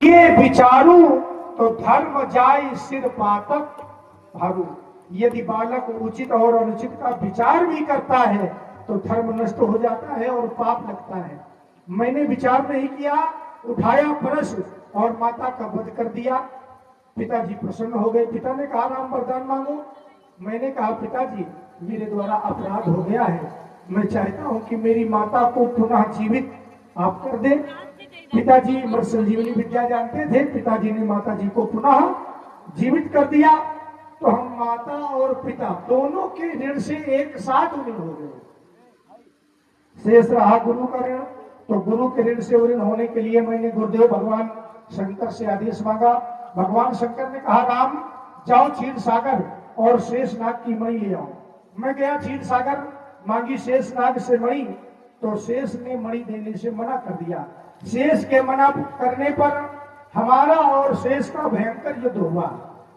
ये विचारू तो धर्म जाय सिर पातक भारू। यदि बालक उचित और अनुचित का विचार भी करता है तो धर्म नष्ट हो जाता है और पाप लगता है। मैंने विचार नहीं किया, उठाया परस और माता का वध कर दिया। पिताजी प्रसन्न हो गए। पिता ने कहा राम वरदान मांगो। मैंने कहा पिताजी मेरे द्वारा अपराध हो गया है, मैं चाहता हूं कि मेरी माता को पुनः जीवित आप कर दे। पिताजी मृत संजीवनी विद्या जानते थे। पिताजी ने माता जी को पुनः जीवित कर दिया। तो हम माता और पिता दोनों के ऋण से एक साथ ऋण हो गए। शेष रहा गुरु का ऋण। तो गुरु के ऋण से ऋण होने के लिए मैंने गुरुदेव भगवान शंकर से आदेश मांगा। भगवान शंकर ने कहा राम जाओ क्षीर सागर और शेषनाग की मणि ले आओ। मैं गया क्षीर सागर, मांगी शेषनाग से मणि, तो शेष ने मणि देने से मना कर दिया। शेष के मना करने पर हमारा और शेष का भयंकर युद्ध हुआ।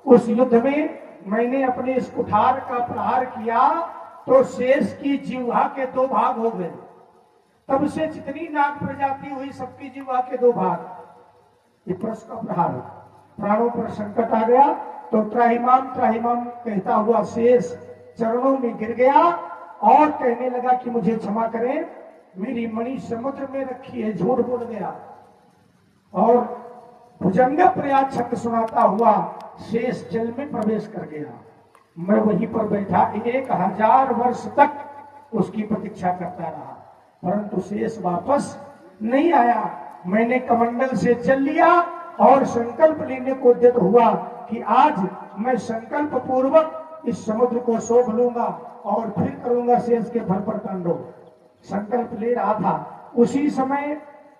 उस युद्ध में मैंने अपने इस कुठार का प्रहार किया तो शेष की जिह्वा के दो भाग हो गए। तब से जितनी नाग प्रजाति हुई सबकी जिह्वा के दो भाग। ये परस का प्रहार, प्राणों पर संकट आ गया तो त्राहिमाम त्राहिमाम कहता हुआ शेष चरणों में गिर गया और कहने लगा कि मुझे क्षमा करें, मेरी मणि समुद्र में रखी है, झूठ बोल गया। और भुजंग प्रयाग छंद सुनाता हुआ शेष जल में प्रवेश कर गया। मैं वहीं पर बैठा 1000 वर्ष तक उसकी प्रतीक्षा करता रहा, परंतु शेष वापस नहीं आया। मैंने कमंडल से जल लिया और संकल्प लेने को उद्यत हुआ कि आज मैं संकल्प पूर्वक इस समुद्र को सोख लूंगा और फिर करूंगा शेष के भर पर तांडव। संकल्प ले रहा था, उसी समय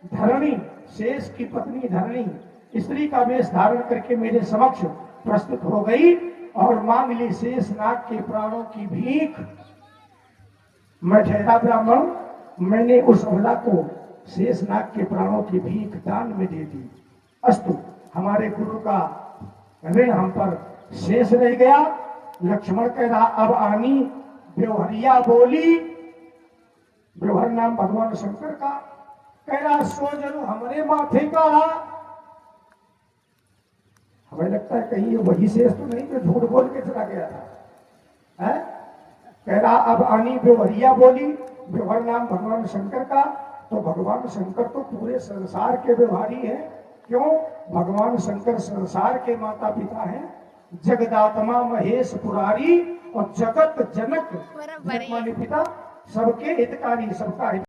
धरणी, शेष की पत्नी धरणी स्त्री का वेश धारण करके मेरे समक्ष प्रस्तुत हो गई और मांग ली शेष नाग के प्राणों की भीख। मैं ठहरा ब्राह्मण, मैंने उस अबला को शेष नाग के प्राणों की भीख दान में दे दी। अस्तु, हमारे गुरु का ऋण हम पर शेष रह गया। लक्ष्मण कह रहा अब आनी व्यवहरिया बोली, व्यवहार नाम भगवान शंकर का। कह रहा सो जरू हमारे माथे का। हमें लगता है कहीं ये वही शेष तो नहीं जो झूठ बोल के चला गया था, है? कह रहा अब आनी व्यवहरिया बोली, व्यवहार नाम भगवान शंकर का। तो भगवान शंकर तो पूरे संसार के व्यवहारी हैं। क्यों? भगवान शंकर संसार के माता पिता हैं, जगदात्मा महेश पुरारी और जगत जनक, माने पिता, सबके हितकारी, सबका